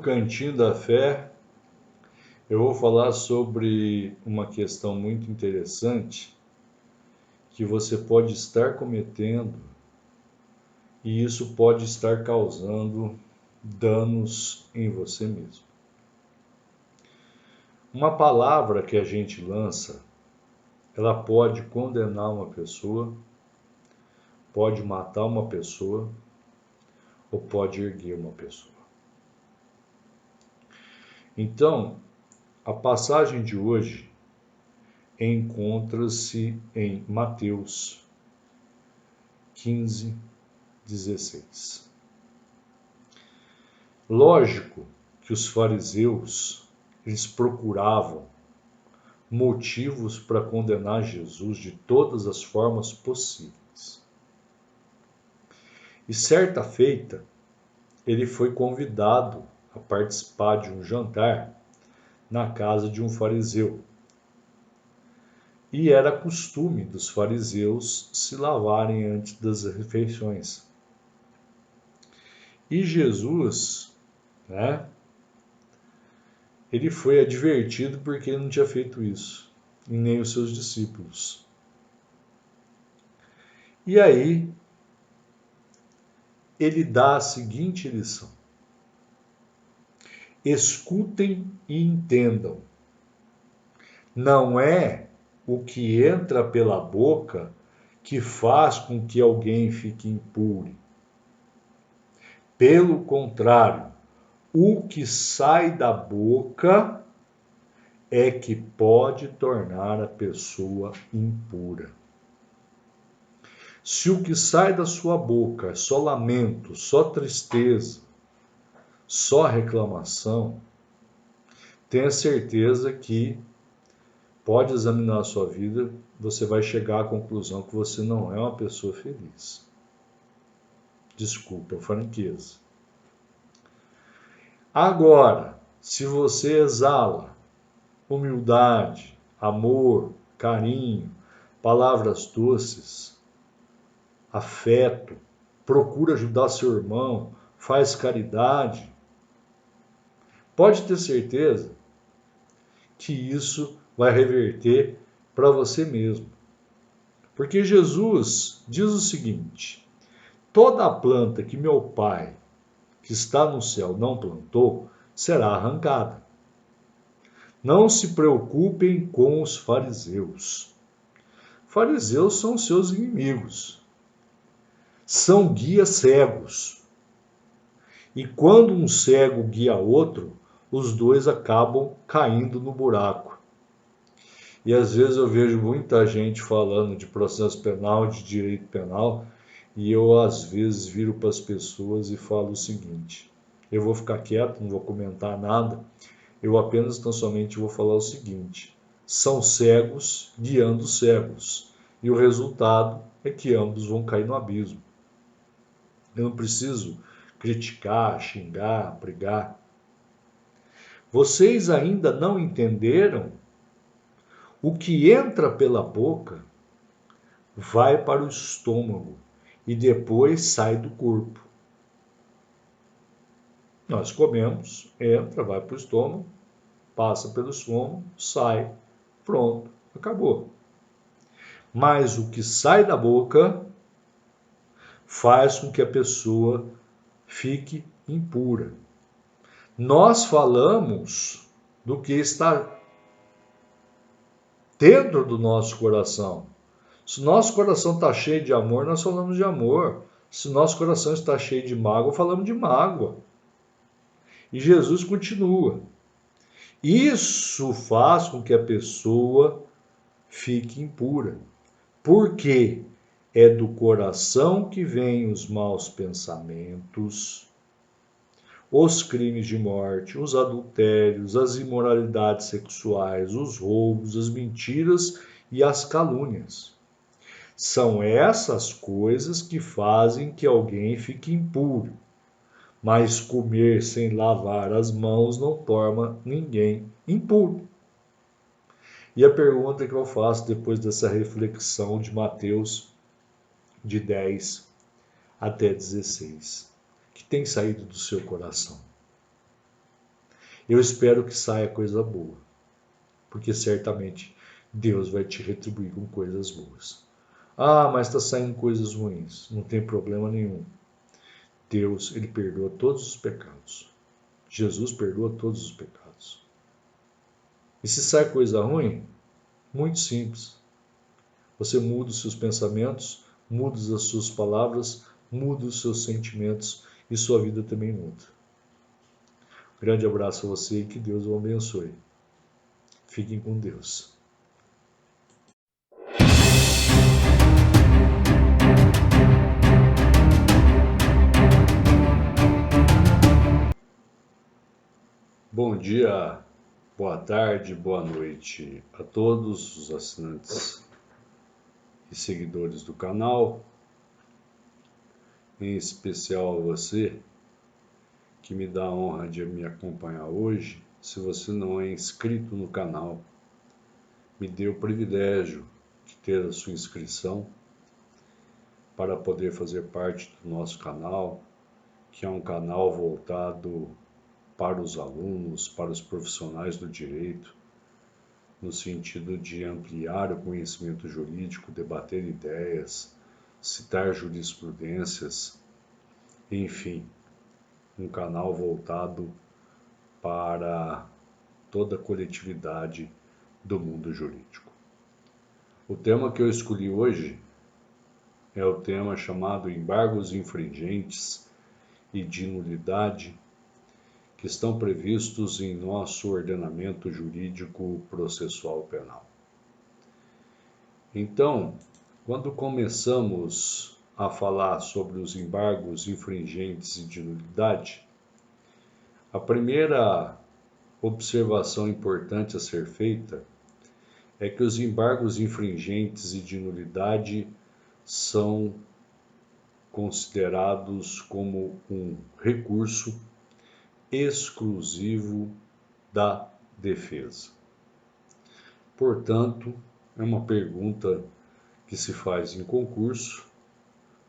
Cantinho da Fé, eu vou falar sobre uma questão muito interessante que você pode estar cometendo e isso pode estar causando danos em você mesmo. Uma palavra que a gente lança, ela pode condenar uma pessoa, pode matar uma pessoa ou pode erguer uma pessoa. Então, a passagem de hoje encontra-se em Mateus 15, 16. Lógico que os fariseus, eles procuravam motivos para condenar Jesus de todas as formas possíveis. E certa feita, ele foi convidado a participar de um jantar na casa de um fariseu. E era costume dos fariseus se lavarem antes das refeições. E Jesus, ele foi advertido porque ele não tinha feito isso, e nem os seus discípulos. E aí, ele dá a seguinte lição: escutem e entendam. Não é o que entra pela boca que faz com que alguém fique impuro. Pelo contrário, o que sai da boca é que pode tornar a pessoa impura. Se o que sai da sua boca é só lamento, só tristeza, só reclamação, tenha certeza que pode examinar a sua vida, você vai chegar à conclusão que você não é uma pessoa feliz. Desculpa a franqueza. Agora, se você exala humildade, amor, carinho, palavras doces, afeto, procura ajudar seu irmão, faz caridade, pode ter certeza que isso vai reverter para você mesmo. Porque Jesus diz o seguinte: toda a planta que meu Pai, que está no céu, não plantou, será arrancada. Não se preocupem com os fariseus. Fariseus são seus inimigos. São guias cegos. E quando um cego guia outro, os dois acabam caindo no buraco. E às vezes eu vejo muita gente falando de processo penal, de direito penal, e eu às vezes viro para as pessoas e falo o seguinte: eu vou ficar quieto, não vou comentar nada, eu apenas tão somente vou falar o seguinte: são cegos guiando cegos, e o resultado é que ambos vão cair no abismo. Eu não preciso criticar, xingar, brigar. Vocês ainda não entenderam? O que entra pela boca vai para o estômago e depois sai do corpo. Nós comemos, entra, vai para o estômago, passa pelo estômago, sai, pronto, acabou. Mas o que sai da boca faz com que a pessoa fique impura. Nós falamos do que está dentro do nosso coração. Se o nosso coração está cheio de amor, nós falamos de amor. Se o nosso coração está cheio de mágoa, falamos de mágoa. E Jesus continua. Isso faz com que a pessoa fique impura. Porque é do coração que vêm os maus pensamentos, os crimes de morte, os adultérios, as imoralidades sexuais, os roubos, as mentiras e as calúnias. São essas coisas que fazem que alguém fique impuro. Mas comer sem lavar as mãos não torna ninguém impuro. E a pergunta que eu faço depois dessa reflexão de Mateus de 10 até 16, que tem saído do seu coração? eu espero que saia coisa boa, porque certamente Deus vai te retribuir com coisas boas. Ah, mas está saindo coisas ruins. Não tem problema nenhum. Deus, ele perdoa todos os pecados. Jesus perdoa todos os pecados. E se sai coisa ruim, muito simples. Você muda os seus pensamentos, muda as suas palavras, muda os seus sentimentos e sua vida também muda. Um grande abraço a você e que Deus o abençoe. Fiquem com Deus. Bom dia, boa tarde, boa noite a todos os assinantes e seguidores do canal, em especial a você que me dá a honra de me acompanhar hoje. Se você não é inscrito no canal, me dê o privilégio de ter a sua inscrição para poder fazer parte do nosso canal, que é um canal voltado para os alunos, para os profissionais do direito, no sentido de ampliar o conhecimento jurídico, debater ideias, citar jurisprudências, enfim, um canal voltado para toda a coletividade do mundo jurídico. O tema que eu escolhi hoje é o tema chamado embargos infringentes e de nulidade que estão previstos em nosso ordenamento jurídico processual penal. Então, quando começamos a falar sobre os embargos infringentes e de nulidade, a primeira observação importante a ser feita é que os embargos infringentes e de nulidade são considerados como um recurso exclusivo da defesa. Portanto, é uma pergunta que se faz em concurso,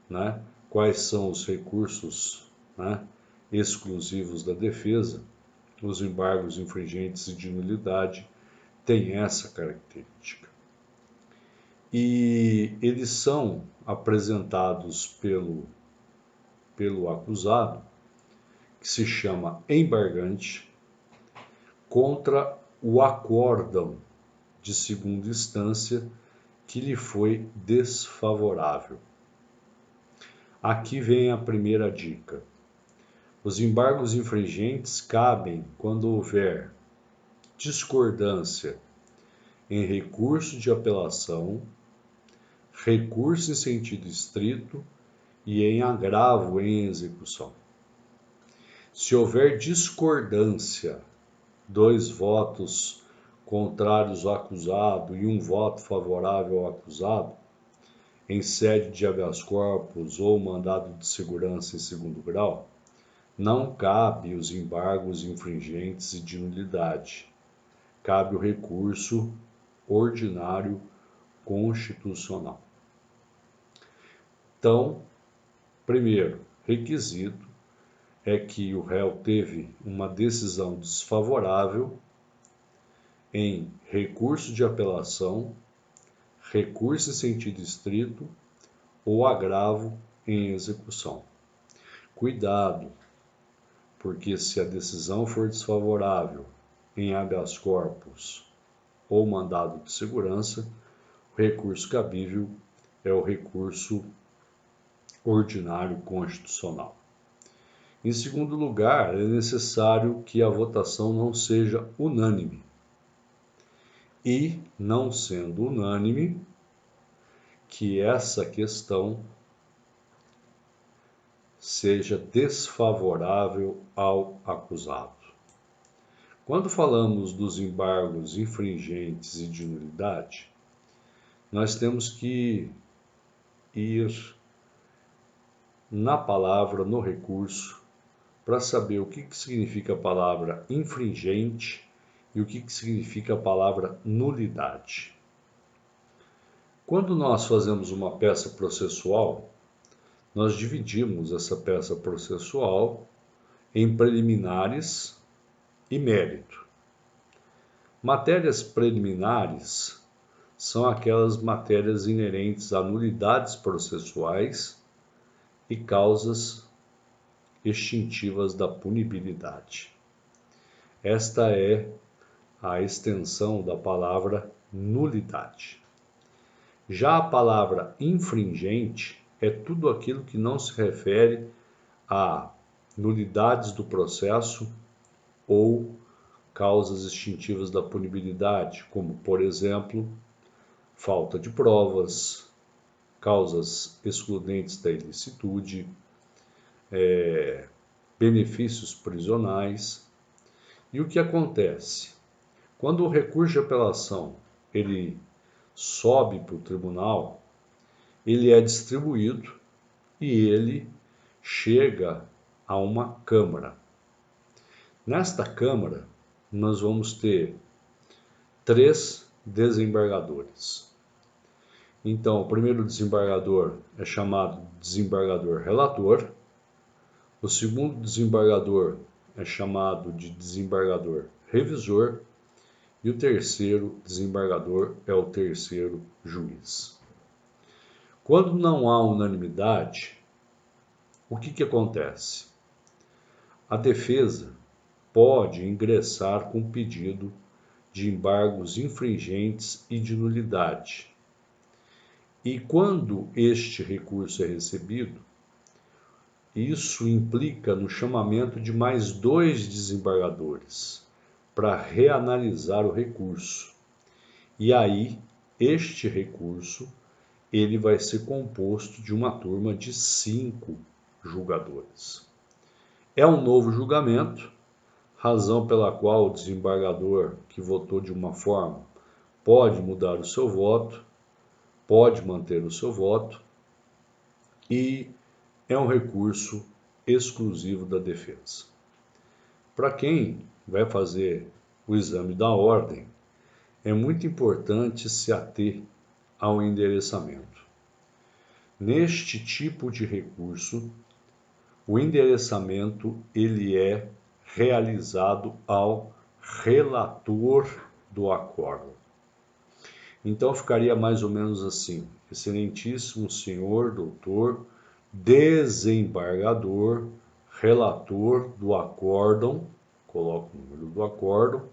né? Quais são os recursos, né, exclusivos da defesa? Os embargos infringentes e de nulidade têm essa característica. E eles são apresentados pelo acusado, que se chama embargante, contra o acórdão de segunda instância que lhe foi desfavorável. Aqui vem a primeira dica. Os embargos infringentes cabem quando houver discordância em recurso de apelação, recurso em sentido estrito e em agravo em execução. Se houver discordância, 2 votos contrários ao acusado e 1 voto favorável ao acusado, em sede de habeas corpus ou mandado de segurança em segundo grau, não cabe os embargos infringentes e de nulidade. Cabe o recurso ordinário constitucional. Então, primeiro requisito é que o réu teve uma decisão desfavorável em recurso de apelação, recurso em sentido estrito ou agravo em execução. Cuidado, porque se a decisão for desfavorável em habeas corpus ou mandado de segurança, o recurso cabível é o recurso ordinário constitucional. Em segundo lugar, é necessário que a votação não seja unânime. E, não sendo unânime, que essa questão seja desfavorável ao acusado. Quando falamos dos embargos infringentes e de nulidade, nós temos que ir na palavra, no recurso, para saber o que significa a palavra infringente e o que significa a palavra nulidade. Quando nós fazemos uma peça processual, nós dividimos essa peça processual em preliminares e mérito. Matérias preliminares são aquelas matérias inerentes a nulidades processuais e causas extintivas da punibilidade. Esta é a extensão da palavra nulidade. Já a palavra infringente é tudo aquilo que não se refere a nulidades do processo ou causas extintivas da punibilidade, como, por exemplo, falta de provas, causas excludentes da ilicitude, benefícios prisionais. E o que acontece? Quando o recurso de apelação ele sobe para o tribunal, ele é distribuído e ele chega a uma Câmara. Nesta Câmara, nós vamos ter 3 desembargadores. Então, o primeiro desembargador é chamado desembargador relator, o segundo desembargador é chamado de desembargador revisor e o terceiro desembargador é o terceiro juiz. Quando não há unanimidade, o que acontece? A defesa pode ingressar com pedido de embargos infringentes e de nulidade. E quando este recurso é recebido, isso implica no chamamento de mais 2 desembargadores para reanalisar o recurso. E aí, este recurso ele vai ser composto de uma turma de 5 julgadores. É um novo julgamento, razão pela qual o desembargador que votou de uma forma pode mudar o seu voto, pode manter o seu voto, e é um recurso exclusivo da defesa. Para quem vai fazer o exame da ordem, é muito importante se ater ao endereçamento. Neste tipo de recurso, o endereçamento ele é realizado ao relator do acórdão. Então ficaria mais ou menos assim: Excelentíssimo senhor doutor desembargador, relator do acórdão, coloco o número do acórdão,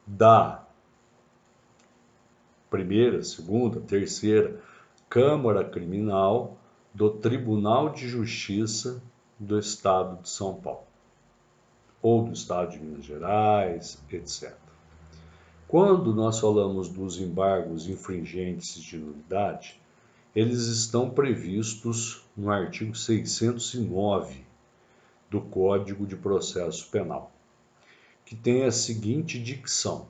da primeira, segunda, terceira Câmara Criminal do Tribunal de Justiça do Estado de São Paulo, ou do Estado de Minas Gerais, etc. Quando nós falamos dos embargos infringentes de nulidade, eles estão previstos no artigo 609 do Código de Processo Penal, que tem a seguinte dicção: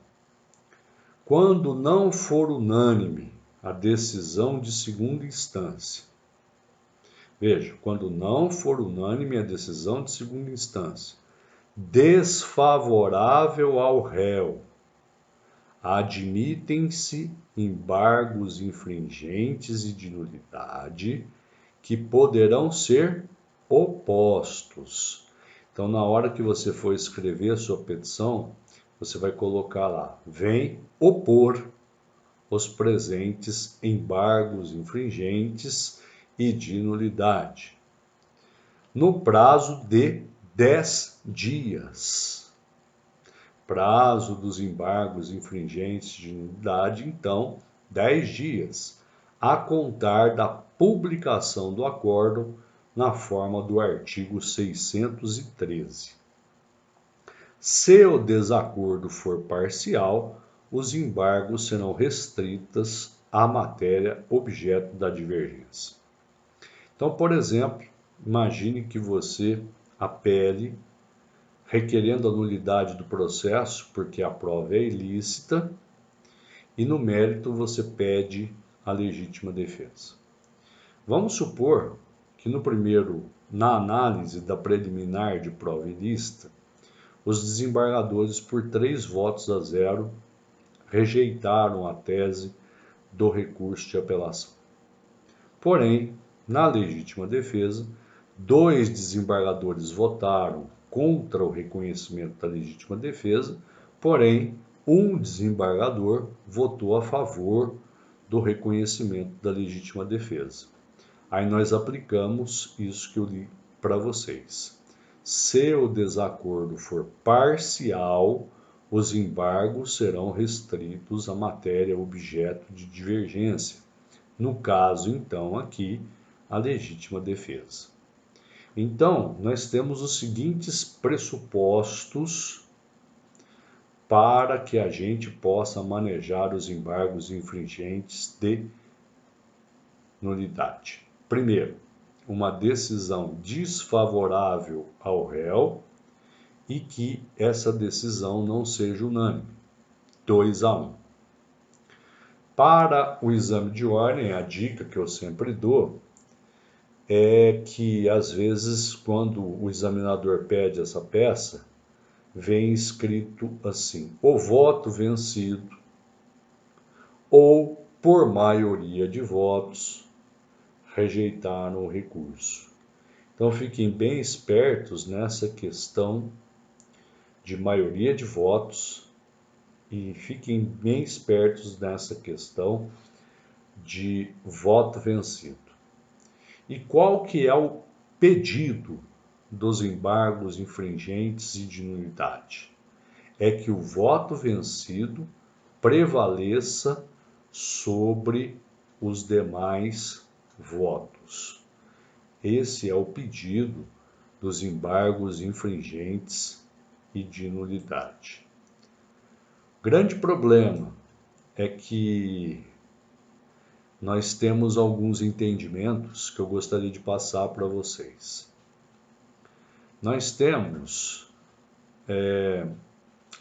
quando não for unânime a decisão de segunda instância, veja, quando não for unânime a decisão de segunda instância, desfavorável ao réu, admitem-se embargos infringentes e de nulidade que poderão ser opostos. Então, na hora que você for escrever a sua petição, você vai colocar lá: vem opor os presentes embargos infringentes e de nulidade, no prazo de 10 dias. Prazo dos embargos infringentes de nulidade, então, 10 dias, a contar da publicação do acórdão na forma do artigo 613. Se o desacordo for parcial, os embargos serão restritos à matéria objeto da divergência. Então, por exemplo, imagine que você apele requerendo a nulidade do processo porque a prova é ilícita e no mérito você pede a legítima defesa. Vamos supor que na análise da preliminar de prova ilícita, os desembargadores, por 3 votos a 0, rejeitaram a tese do recurso de apelação. Porém, na legítima defesa, 2 desembargadores votaram contra o reconhecimento da legítima defesa, porém, um desembargador votou a favor do reconhecimento da legítima defesa. Aí nós aplicamos isso que eu li para vocês. Se o desacordo for parcial, os embargos serão restritos à matéria objeto de divergência. No caso, então, aqui, a legítima defesa. Então, nós temos os seguintes pressupostos para que a gente possa manejar os embargos infringentes de nulidade. Primeiro, uma decisão desfavorável ao réu e que essa decisão não seja unânime, 2-1. Para o exame de ordem, a dica que eu sempre dou é que, às vezes, quando o examinador pede essa peça, vem escrito assim: o voto vencido ou, por maioria de votos, rejeitaram o recurso. Então, fiquem bem espertos nessa questão de maioria de votos e fiquem bem espertos nessa questão de voto vencido. E qual que é o pedido dos embargos infringentes e de nulidade? É que o voto vencido prevaleça sobre os demais votos. Esse é o pedido dos embargos infringentes e de nulidade. O grande problema é que nós temos alguns entendimentos que eu gostaria de passar para vocês. Nós temos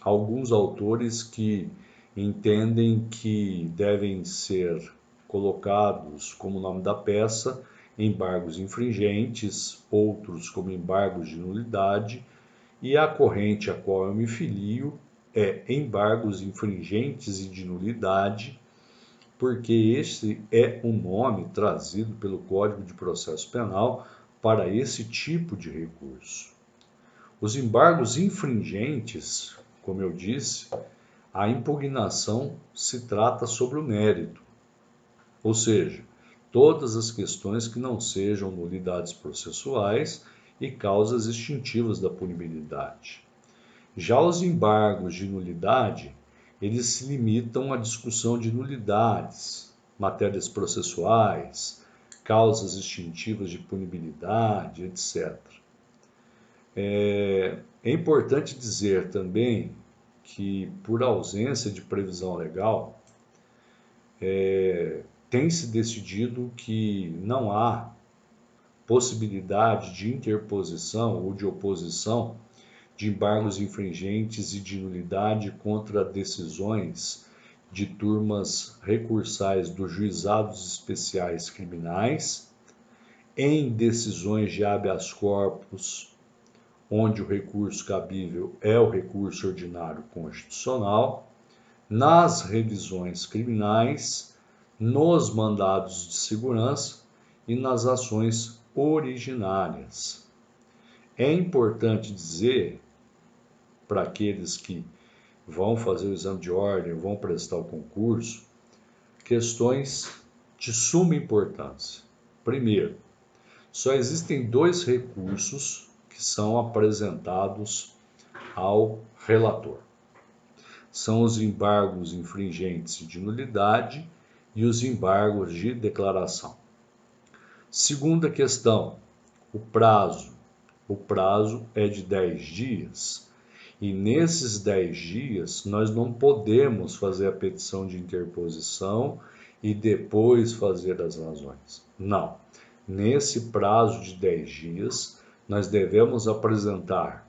alguns autores que entendem que devem ser colocados como nome da peça embargos infringentes, outros como embargos de nulidade, e a corrente a qual eu me filio é embargos infringentes e de nulidade, porque esse é o nome trazido pelo Código de Processo Penal para esse tipo de recurso. Os embargos infringentes, como eu disse, a impugnação se trata sobre o mérito, ou seja, todas as questões que não sejam nulidades processuais e causas extintivas da punibilidade. Já os embargos de nulidade, eles se limitam à discussão de nulidades, matérias processuais, causas extintivas de punibilidade, etc. É importante dizer também que, por ausência de previsão legal, tem-se decidido que não há possibilidade de interposição ou de oposição de embargos infringentes e de nulidade contra decisões de turmas recursais dos juizados especiais criminais, em decisões de habeas corpus, onde o recurso cabível é o recurso ordinário constitucional, nas revisões criminais, nos mandados de segurança e nas ações originárias. É importante dizer, para aqueles que vão fazer o exame de ordem, vão prestar o concurso, questões de suma importância. Primeiro, só existem 2 recursos que são apresentados ao relator. São os embargos infringentes de nulidade e os embargos de declaração. Segunda questão, o prazo. O prazo é de 10 dias. E nesses 10 dias, nós não podemos fazer a petição de interposição e depois fazer as razões. Não. Nesse prazo de 10 dias, nós devemos apresentar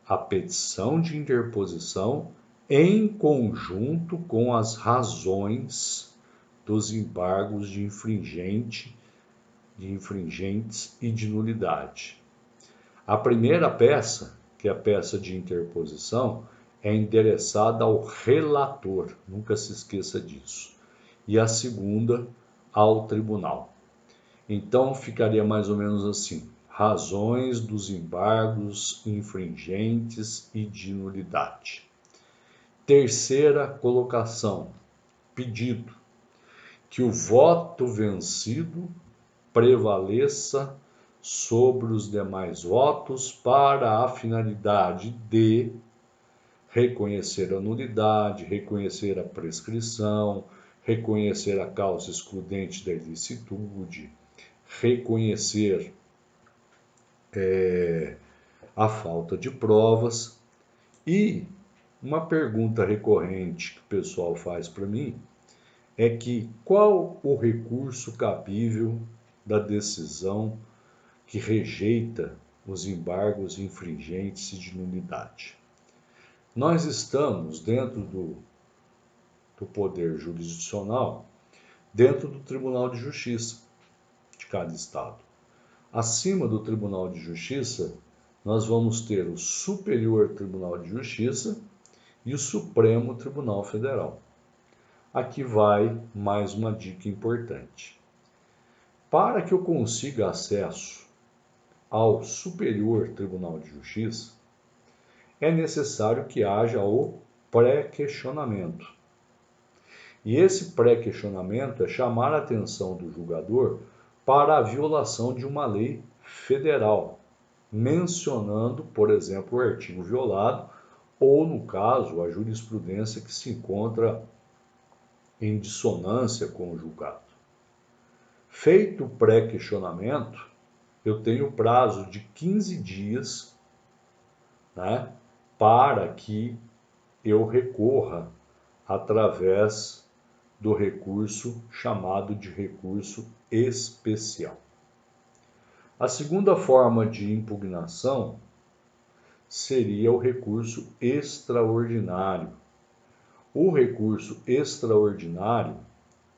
a petição de interposição em conjunto com as razões dos embargos de infringentes e de nulidade. A primeira peça, que é a peça de interposição, é endereçada ao relator, nunca se esqueça disso, e a segunda ao tribunal. Então ficaria mais ou menos assim: razões dos embargos infringentes e de nulidade. Terceira colocação, pedido que o voto vencido prevaleça sobre os demais votos para a finalidade de reconhecer a nulidade, reconhecer a prescrição, reconhecer a causa excludente da ilicitude, reconhecer a falta de provas. E uma pergunta recorrente que o pessoal faz para mim é que qual o recurso cabível da decisão que rejeita os embargos infringentes e de nulidade? Nós estamos dentro do poder jurisdicional, dentro do Tribunal de Justiça de cada estado. Acima do Tribunal de Justiça, nós vamos ter o Superior Tribunal de Justiça e o Supremo Tribunal Federal. Aqui vai mais uma dica importante. Para que eu consiga acesso ao Superior Tribunal de Justiça, é necessário que haja o pré-questionamento. E esse pré-questionamento é chamar a atenção do julgador para a violação de uma lei federal, mencionando, por exemplo, o artigo violado, ou, no caso, a jurisprudência que se encontra em dissonância com o julgado. Feito o pré-questionamento, eu tenho prazo de 15 dias, né, para que eu recorra através do recurso chamado de recurso especial. A segunda forma de impugnação seria o recurso extraordinário. O recurso extraordinário,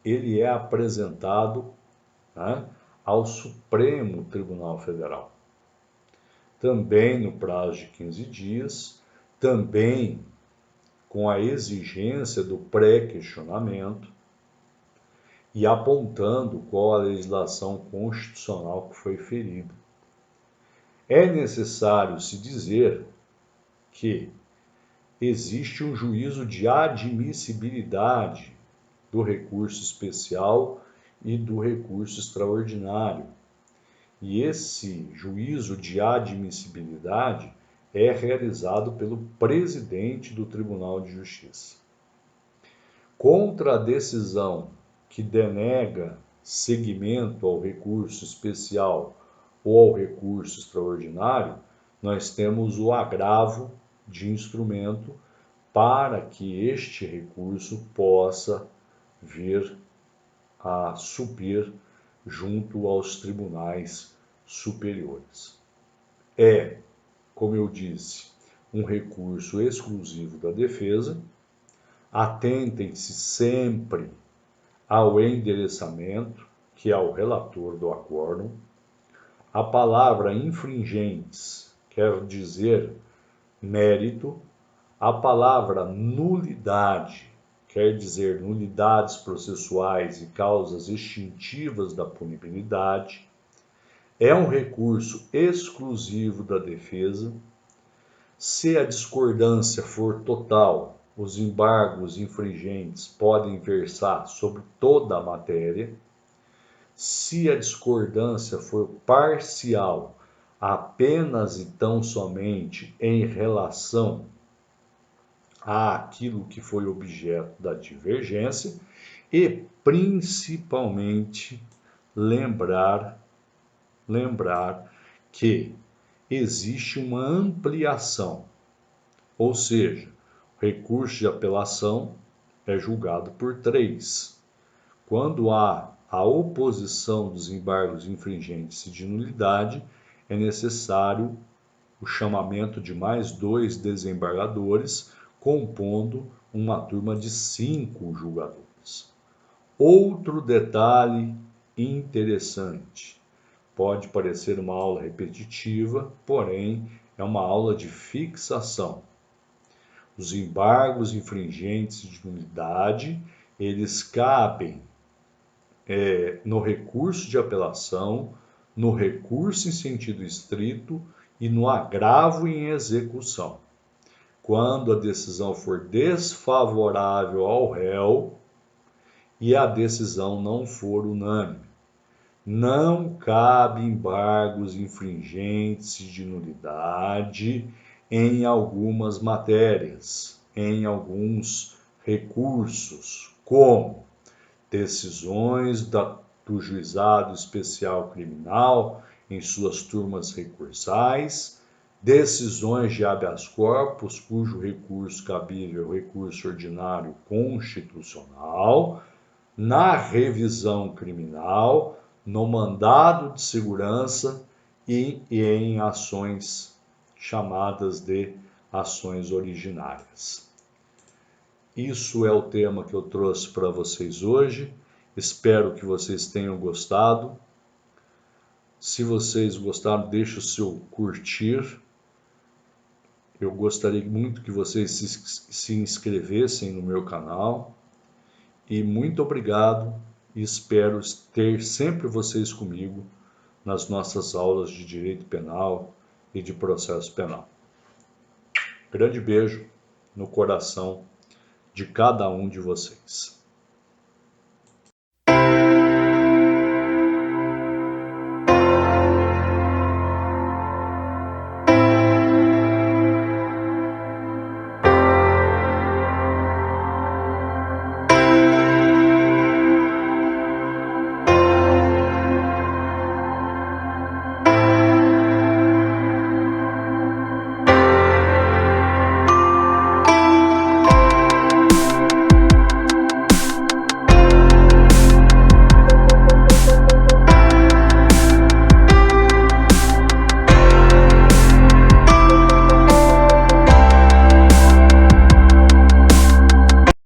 ele é apresentado, né, ao Supremo Tribunal Federal. Também no prazo de 15 dias, também com a exigência do pré-questionamento e apontando qual a legislação constitucional que foi ferida. É necessário se dizer que existe um juízo de admissibilidade do recurso especial e do recurso extraordinário. E esse juízo de admissibilidade é realizado pelo presidente do Tribunal de Justiça. Contra a decisão que denega seguimento ao recurso especial ou ao recurso extraordinário, nós temos o agravo de instrumento para que este recurso possa vir a subir junto aos tribunais superiores. É, como eu disse, um recurso exclusivo da defesa. Atentem-se sempre ao endereçamento, que é o relator do acórdão. A palavra infringentes quer dizer mérito. A palavra nulidade quer dizer nulidades processuais e causas extintivas da punibilidade. É um recurso exclusivo da defesa. Se a discordância for total, os embargos infringentes podem versar sobre toda a matéria. Se a discordância for parcial, apenas e tão somente em relação àquilo que foi objeto da divergência, e principalmente lembrar que existe uma ampliação, ou seja, o recurso de apelação é julgado por 3. Quando há a oposição dos embargos infringentes e de nulidade, é necessário o chamamento de mais 2 desembargadores, compondo uma turma de 5 julgadores. Outro detalhe interessante. Pode parecer uma aula repetitiva, porém é uma aula de fixação. Os embargos infringentes de nulidade, eles cabem no recurso de apelação no recurso em sentido estrito e no agravo em execução. Quando a decisão for desfavorável ao réu e a decisão não for unânime, não cabe embargos infringentes de nulidade em algumas matérias, em alguns recursos, como decisões do Juizado Especial Criminal em suas turmas recursais, decisões de habeas corpus cujo recurso cabível é o recurso ordinário constitucional, na revisão criminal, no mandado de segurança e em ações chamadas de ações originárias. Isso é o tema que eu trouxe para vocês hoje. Espero que vocês tenham gostado. Se vocês gostaram, deixe o seu curtir. Eu gostaria muito que vocês se inscrevessem no meu canal. E muito obrigado e espero ter sempre vocês comigo nas nossas aulas de direito penal e de processo penal. Grande beijo no coração de cada um de vocês.